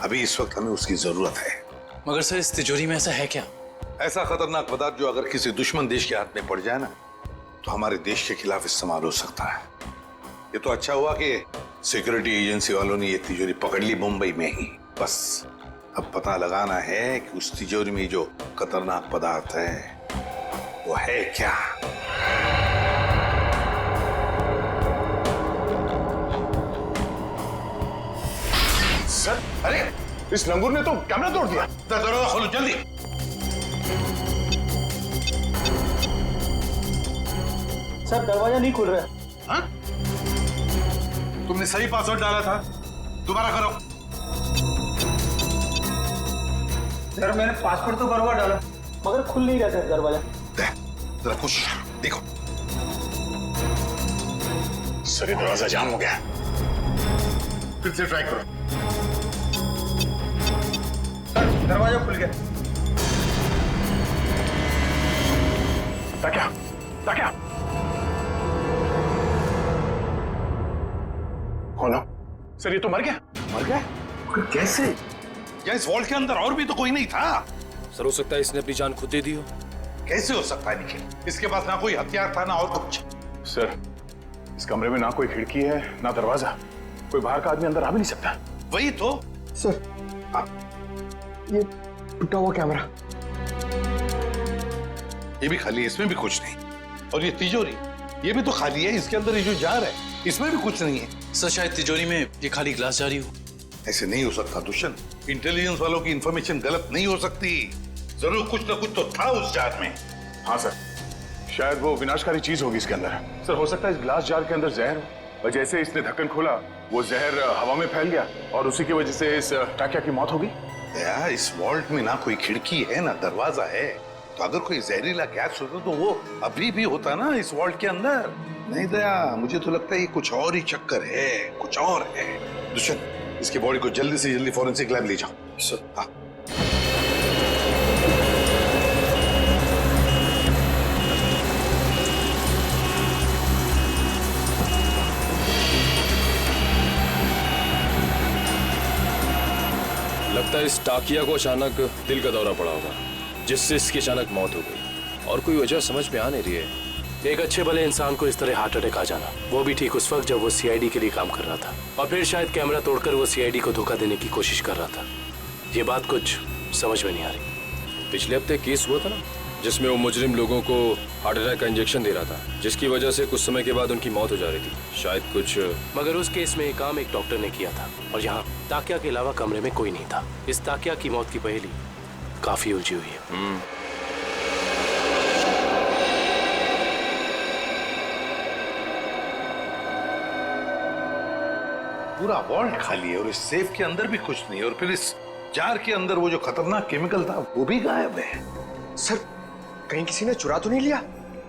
अभी इस वक्त हमें उसकी जरूरत है। मगर सर, इस तिजोरी में ऐसा है क्या? ऐसा खतरनाक पदार्थ जो अगर किसी दुश्मन देश के हाथ में पड़ जाए ना, तो हमारे देश के खिलाफ इस्तेमाल हो सकता है। ये तो अच्छा हुआ कि सिक्योरिटी एजेंसी वालों ने ये तिजोरी पकड़ ली मुंबई में ही। बस अब पता लगाना है कि उस तिजोरी में जो खतरनाक पदार्थ है वो है क्या। सर, अरे इस लंगूर ने तो कैमरा तोड़ दिया। दरवाजा खोलो जल्दी। सर, दरवाजा नहीं खुल रहा है। हाँ? तुमने सही पासवर्ड डाला था, दोबारा करो। सर, मैंने पासवर्ड तो बराबर डाला मगर खुल नहीं रहा सर दरवाजा। जरा कुछ देखो। सर, ये दरवाजा जाम हो गया। फिर से ट्राई करो। सर, दरवाजा खुल गया। ताकिया खोलो। सर, ये तो मर गया। मर गया? कैसे? या इस वॉल्ट के अंदर और भी तो कोई नहीं था। सर, हो सकता है इसने अपनी जान खुद दे दी हो। कैसे हो सकता है निखिल? इसके पास ना कोई हथियार था ना और कुछ। सर, इस कमरे में ना कोई खिड़की है ना दरवाजा, कोई बाहर का आदमी अंदर आ भी नहीं सकता। वही तो। सर, ये टूटा हुआ कैमरा, ये भी खाली है, इसमें भी कुछ नहीं। और ये तिजोरी, ये भी तो खाली है, इसके अंदर ये जो जार है इसमें भी कुछ नहीं है। सर, शायद तिजोरी में ये खाली ग्लास जारी हो। ऐसे नहीं हो सकता दुष्यंत। इंटेलिजेंस वालों की इंफॉर्मेशन गलत नहीं हो सकती। जरूर कुछ ना कुछ तो था उस जार में। हाँ सर, शायद वो विनाशकारी चीज होगी इसके अंदर। सर, हो सकता है इस ग्लास जार के अंदर जहर हो, और जैसे इसने ढक्कन खोला वो जहर हवा में फैल गया और उसी की वजह से इस टाकिया की मौत हो गई। दया, इस वॉल्ट में ना कोई खिड़की है ना दरवाजा है, तो अगर कोई जहरीला गैस होता तो वो अभी भी होता ना इस वॉल्ट के अंदर। नहीं दया, मुझे तो लगता है ये कुछ और ही चक्कर है, कुछ और है। दुष्यंत, इसकी बॉडी को जल्दी से जल्दी फॉरेंसिक लैब ले जाओ। सर, हाँ। लगता है इस टाकिया को अचानक दिल का दौरा पड़ा होगा, जिससे इसकी अचानक मौत हो गई, और कोई वजह समझ में आ नहीं रही है। एक अच्छे भले इंसान को इस तरह हार्ट अटैक आ जाना, वो भी ठीक उस वक्त जब वो सीआईडी के लिए काम कर रहा था, और फिर शायद कैमरा तोड़कर वो सीआईडी को धोखा देने की कोशिश कर रहा था। ये बात कुछ समझ में नहीं आ रही। पिछले हफ्ते केस हुआ था ना, जिसमें वो मुजरिम लोगों को हार्ट अटैक का इंजेक्शन दे रहा था, जिसकी वजह से कुछ समय के बाद उनकी मौत हो जा रही थी शायद कुछ। मगर उस केस में काम एक डॉक्टर ने किया था और यहाँ ताकिया के अलावा कमरे में कोई नहीं था। इस ताकिया की मौत की पहेली काफी उलझी हुई है। पूरा वॉल्ट खाली है और इस सेफ के अंदर भी कुछ नहीं, और फिर इस जार के अंदर वो जो खतरनाक केमिकल था वो भी गायब है। सर कहीं किसी ने चुरा तो नहीं लिया?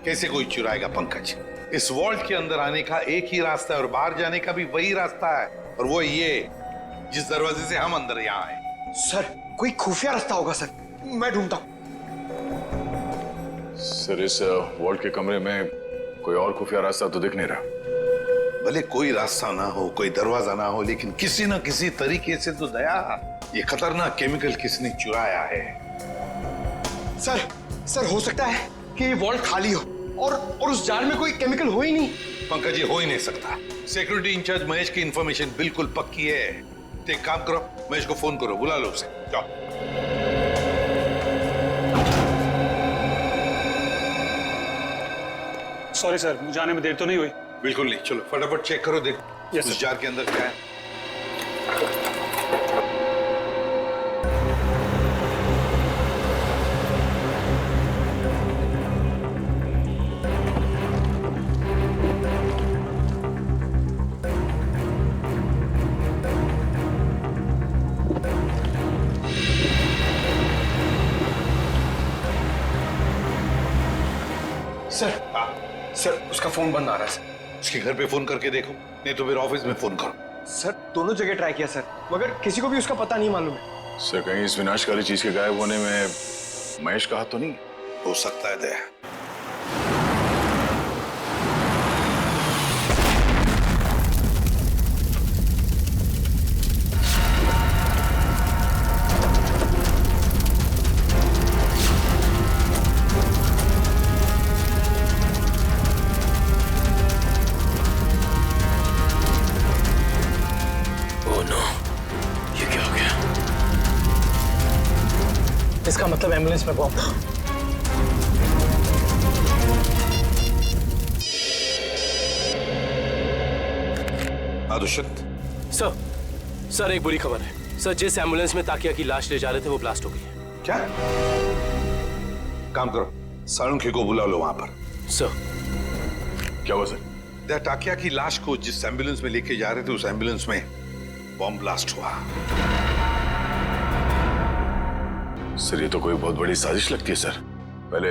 कैसे कोई चुराएगा पंकज? इस वॉल्ट के अंदर आने का एक ही रास्ता है और बाहर जाने का भी वही रास्ता है, और वो ये जिस दरवाजे से हम अंदर यहाँ आए। सर कोई खुफिया रास्ता होगा सर, मैं ढूंढता हूँ। सर इस वॉल्ट के कमरे में कोई और खुफिया रास्ता तो दिख नहीं रहा। भले कोई रास्ता ना हो, कोई दरवाजा ना हो, लेकिन किसी ना किसी तरीके से तो दया ये खतरनाक केमिकल किसने चुराया है। सर हो सकता है कि ये वॉल्ट खाली हो और उस जार में कोई केमिकल हो ही नहीं। पंकज ये हो ही नहीं सकता। सिक्योरिटी इंचार्ज महेश की इंफॉर्मेशन बिल्कुल पक्की है। तो एक काम करो, महेश को फोन करो, बुला लो उसे, जाओ। सॉरी सर, मुझे आने में देर तो नहीं हुई? बिल्कुल नहीं, चलो फटाफट चेक करो, देखो उस जार के अंदर क्या है। सर उसका फोन बंद आ रहा है सर। उसके घर पे फोन करके देखो, नहीं तो फिर ऑफिस में फोन करो। सर दोनों जगह ट्राई किया सर, मगर किसी को भी उसका पता नहीं मालूम है। सर कहीं इस विनाशकारी चीज के गायब होने में महेश का हाथ तो नहीं? हो सकता है दया। इसका मतलब एम्बुलेंस में बॉम्ब। दुष्यंत सर एक बुरी खबर है सर। जिस एम्बुलेंस में ताकिया की लाश ले जा रहे थे वो ब्लास्ट हो गई है। क्या? काम करो, सालुंखे को बुला लो वहां पर। सर क्या हुआ सर? ताकिया की लाश को जिस एम्बुलेंस में लेके जा रहे थे उस एम्बुलेंस में बॉम्ब ब्लास्ट हुआ। सर ये तो कोई बहुत बड़ी साजिश लगती है सर। पहले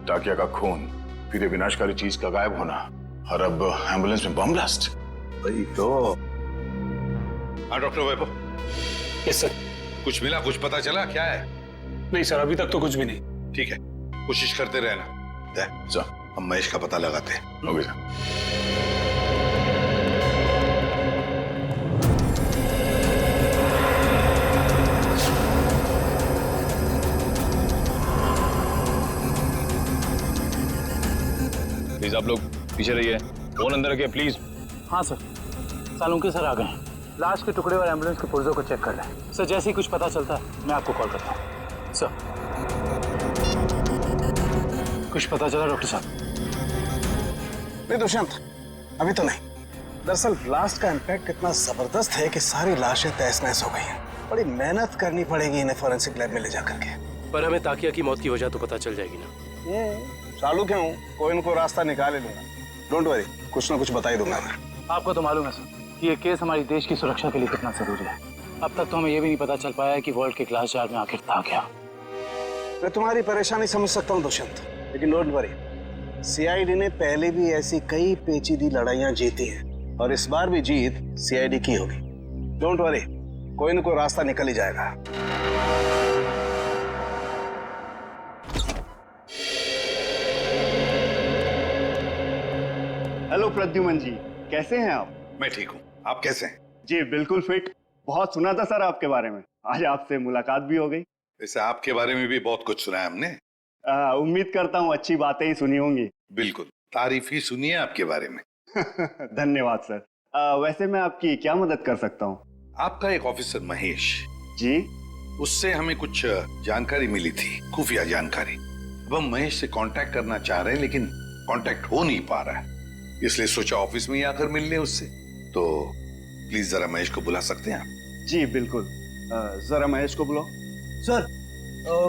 टाकिया का खून, फिर ये विनाशकारी चीज का गायब होना, और अब एम्बुलेंस में बम ब्लास्ट। भाई तो हाँ डॉक्टर वैभव। Yes sir. कुछ मिला, कुछ पता चला क्या है? नहीं सर, अभी तक तो कुछ भी नहीं। ठीक है, कोशिश करते रहना। हम महेश का पता लगाते हैं। Okay sir. प्लीज आप लोग पीछे रहिए, फोन अंदर रखिए प्लीज। हाँ सर, सालुंखे सर आ गए हैं। लाश के टुकड़े और एम्बुलेंस के पुर्जों को चेक कर रहे हैं। सर जैसे ही कुछ पता चलता है मैं आपको कॉल करता हूँ। सर कुछ पता चला डॉक्टर साहब? नहीं दुष्यंत, अभी तो नहीं। दरअसल ब्लास्ट का इम्पैक्ट इतना जबरदस्त है कि सारी लाशें तहस नहस हो गई हैं। बड़ी मेहनत करनी पड़ेगी इन्हें फॉरेंसिक लैब में ले जाकर के। पर हमें ताकिया की मौत की वजह तो पता चल जाएगी ना। चालू क्यों, कोई न कोई रास्ता निकाल ही लूंगा। डोंट वरी, कुछ ना कुछ बता ही दूंगा मैं। आपको तो मालूम है सर कि ये केस हमारी देश की सुरक्षा के लिए कितना जरूरी है। अब तक तो हमें ये भी नहीं पता चल पाया कि वॉल्ट के ग्लास जार में आखिर था क्या। मैं तुम्हारी परेशानी समझ सकता हूँ दुष्यंत, लेकिन डोंट वरी, सीआईडी ने पहले भी ऐसी कई पेचीदी लड़ाइयां जीती हैं और इस बार भी जीत सीआईडी की होगी। डोंट वरी, कोई न कोई रास्ता निकल ही जाएगा। हेलो प्रद्युमन जी, कैसे हैं आप? मैं ठीक हूँ, आप कैसे हैं? जी बिल्कुल फिट। बहुत सुना था सर आपके बारे में, आज आपसे मुलाकात भी हो गई। वैसे आपके बारे में भी बहुत कुछ सुना है हमने। उम्मीद करता हूँ अच्छी बातें ही सुनी होंगी। बिल्कुल, तारीफ ही सुनी है आपके बारे में। धन्यवाद सर। वैसे मैं आपकी क्या मदद कर सकता हूँ? आपका एक ऑफिसर महेश जी, उससे हमें कुछ जानकारी मिली थी, खुफिया जानकारी। वो महेश से कांटेक्ट करना चाह रहे हैं लेकिन कांटेक्ट हो नहीं पा रहा है, इसलिए सोचा ऑफिस में ही आकर मिल लें उससे। तो प्लीज जरा महेश को बुला सकते हैं आप? जी बिल्कुल, जरा महेश को बुलाओ। सर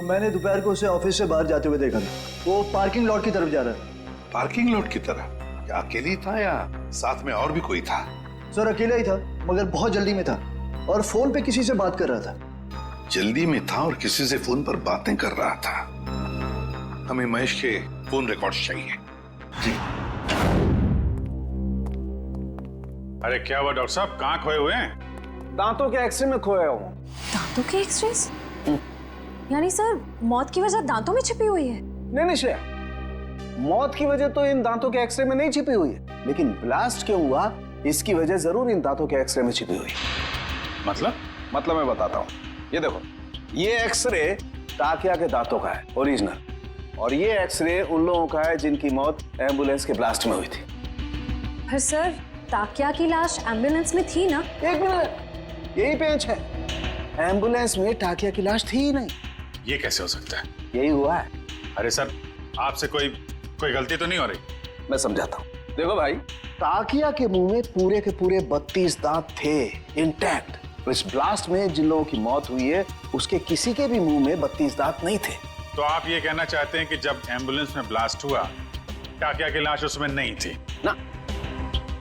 मैंने दोपहर को उसे ऑफिस से बाहर जाते हुए देखा था, वो पार्किंग लॉट की तरफ जा रहा है। पार्किंग लॉट की तरफ? क्या अकेली था या साथ में और भी कोई था? सर अकेला ही था, मगर बहुत जल्दी में था और फोन पे किसी से बात कर रहा था। जल्दी में था और किसी से फोन पर बातें कर रहा था। हमें महेश के फोन रिकॉर्ड्स चाहिए। जी। अरे क्या हुआ डॉक्टर साहब, कहाँ खोए हुए हैं? दांतों के एक्सरे में खोया हूँ। दांतों के एक्सरेस? यानी सर मौत की वजह दांतों में छिपी हुई है? नहीं नहीं श्रेया, मौत की वजह तो इन दांतों के एक्सरे में नहीं छिपी हुई है, लेकिन ब्लास्ट क्यों हुआ इसकी वजह जरूर इन दांतों के एक्सरे में छिपी हुई है। मतलब मैं बताता हूँ। ये देखो, ये एक्सरे ताकिया के दांतों का है ओरिजिनल, और ये एक्सरे उन लोगों का है जिनकी मौत एम्बुलेंस के ब्लास्ट में हुई थी। पर सर ताकिया की लाश एम्बुलेंस में थी ना? एक मिनट, यही पेंच है, एम्बुलेंस में ताकिया की लाश थी ही नहीं। ये कैसे हो सकता है? यही हुआ है। अरे सर, आपसे कोई गलती तो नहीं हो रही? मैं समझाता हूँ। देखो भाई, ताकिया के मुंह में पूरे के पूरे 32 दांत थे इंटैक्ट। इस ब्लास्ट में जिन लोगों की मौत हुई है उसके किसी के भी मुंह में 32 दांत नहीं थे। तो आप ये कहना चाहते हैं कि जब एम्बुलेंस में ब्लास्ट हुआ ताकिया की लाश उसमें नहीं थी? ना।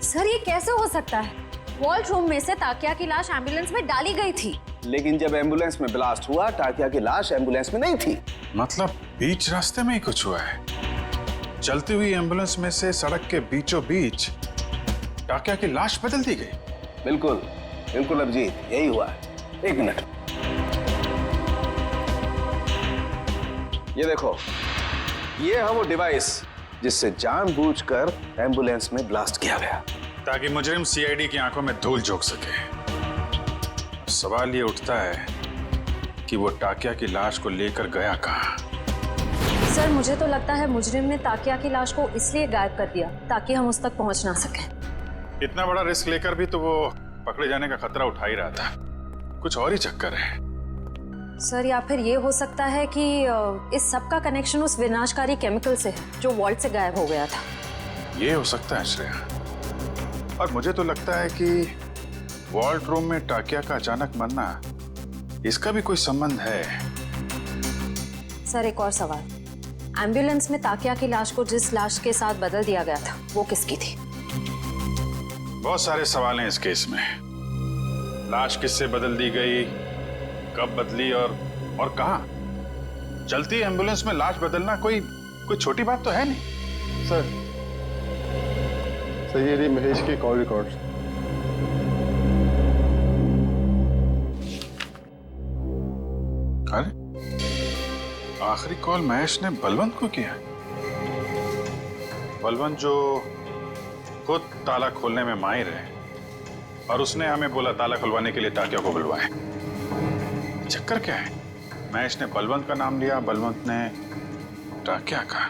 सर ये कैसे हो सकता है? वॉल्ट रूम में से ताकिया की लाश एम्बुलेंस में डाली गई थी, लेकिन जब एम्बुलेंस में ब्लास्ट हुआ ताकिया की लाश एम्बुलेंस में नहीं थी। मतलब बीच रास्ते में ही कुछ हुआ है? चलती हुई एम्बुलेंस में से सड़क के बीचों बीच ताकिया की लाश बदल दी गई? बिल्कुल बिल्कुल अभिजीत, यही हुआ है। एक मिनट, ये देखो, ये है वो डिवाइस जिससे जानबूझकर एम्बुलेंस में ब्लास्ट किया गया, ताकि मुजरिम सीआईडी की आंखों में धूल झोंक सके। सवाल ये उठता है कि वो ताकिया की लाश को लेकर गया कहाँ? सर मुझे तो लगता है मुजरिम ने ताकिया की लाश को इसलिए गायब कर दिया ताकि हम उस तक पहुंच ना सकें। इतना बड़ा रिस्क लेकर भी तो वो पकड़े जाने का खतरा उठा ही रहा था। कुछ और ही चक्कर है। सर या फिर ये हो सकता है कि इस सब का कनेक्शन उस विनाशकारी केमिकल से है जो वॉल्ट से गायब हो गया था। ये हो सकता है श्रेया, और मुझे तो लगता है कि वॉल्ट रूम में ताकिया का अचानक मरना, इसका भी कोई संबंध है। सर एक और सवाल, एम्बुलेंस में ताकिया की लाश को जिस लाश के साथ बदल दिया गया था वो किसकी थी? बहुत सारे सवाल हैं इस केस में। लाश किससे बदल दी गई, कब बदली और कहां? चलती एम्बुलेंस में लाश बदलना कोई छोटी बात तो है नहीं। सर ये रही महेश की कॉल रिकॉर्ड्स। अरे आखिरी कॉल महेश ने बलवंत को किया। बलवंत जो खुद ताला खोलने में माहिर है, और उसने हमें बोला ताला खुलवाने के लिए ताकिया को बुलवाए। चक्कर क्या है? महेश ने बलवंत का नाम लिया, बलवंत ने ताकिया का।